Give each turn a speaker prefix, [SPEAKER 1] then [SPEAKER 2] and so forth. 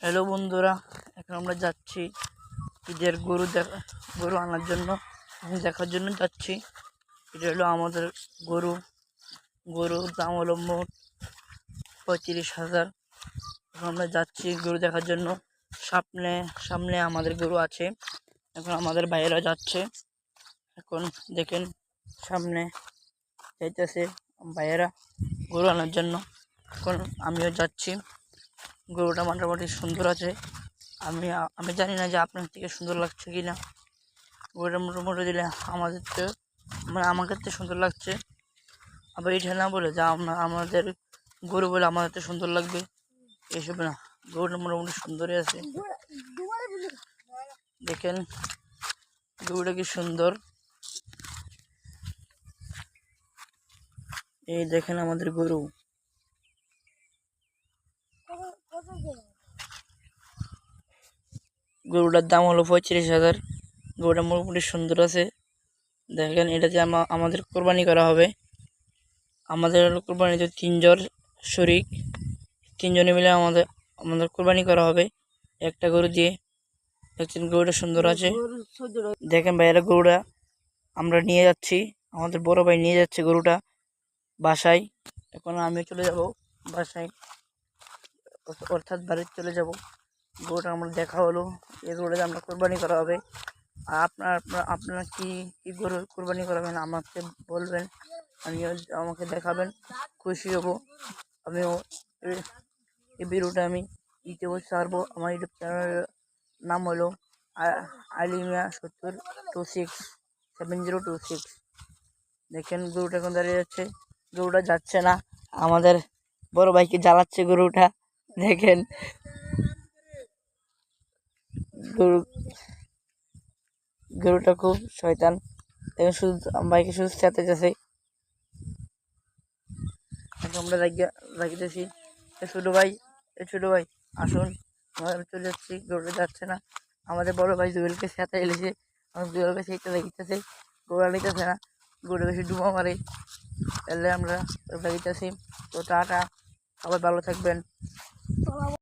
[SPEAKER 1] Hello বন্ধুরা, এখন আমরা যাচ্ছি ঈদের গরু আনার জন্য এবং দেখার জন্য যাচ্ছি। এটা হলো আমাদের গরুর দাম হলো মোট 35,000। এখন আমরা যাচ্ছি গরু দেখার জন্য। সামনে সামনে আমাদের গরু আছে, এখন আমাদের ভাইয়েরা যাচ্ছে। এখন দেখেন সামনে যাইতেছে ভাইয়েরা গরু আনার জন্য। এখন আমিও যাচ্ছি। গরুটা মোটামুটি সুন্দর আছে। আমি জানি না যে আপনার থেকে সুন্দর লাগছে কি না। গরুটা মোটামুটি দিলে আমাদের তো আমাকে তো সুন্দর লাগছে। আবার এটা না বলে যে আমাদের গরু বলে আমাদের তো সুন্দর লাগবে, এসব না। গরুটা মোটামুটি সুন্দরই আছে। দেখেন গরুটা কি সুন্দর। এই দেখেন আমাদের গরু। গরুটার দাম হলো 35,000। গরুটা মোটামুটি সুন্দর আছে। দেখেন এটা যে আমাদের কোরবানি করা হবে। আমাদের কোরবানিতে 3 জন শরিক, 3 জনে মিলে আমাদের কোরবানি করা হবে একটা গরু দিয়ে। দেখছেন গরুটা সুন্দর আছে। দেখেন ভাইয়েরা গরুটা আমরা নিয়ে যাচ্ছি, আমাদের বড় ভাই নিয়ে যাচ্ছে গরুটা বাসায়। এখন আমি চলে যাব বাসায়, অর্থাৎ বাড়িতে চলে যাব। গরুটা আমরা দেখা হলো, এই গরুটা আমরা কোরবানি করা হবে। আর আপনারা কি কি গরু কোরবানি করাবেন আমাকে বলবেন, আমাকে দেখাবেন, খুশি হব। আমিও এই ভিডিওটা আমি ইউটিউবে ছাড়বো। আমার ইউটিউব চ্যানেলের নাম হলো আলিমিয়া 7026 দেখেন গরুটা এখন দাঁড়িয়ে যাচ্ছে। গরুটা যাচ্ছে না, আমাদের বড় ভাইকে জ্বালাচ্ছে গরুটা। দেখেন গরুটা খুব শয়তান। দেখেন শুধু ভাইকে শুধু চেঁচাইতেছে। এখন আমরা লাগিতেছি, ছোট ভাই আসুন, আমরা চলে যাচ্ছি। গরুটা যাচ্ছে না, আমাদের বড় ভাই জুয়েলকে চেঁচাই এলেছে। আমার জুয়েলকে সেইটা লাগিতেছে, গরুটা নিতেছে না। গরুটা বেশি ডুমা মারে, তাহলে আমরা লাগিতেছি। তো টাটা, সবাই ভালো থাকবেন।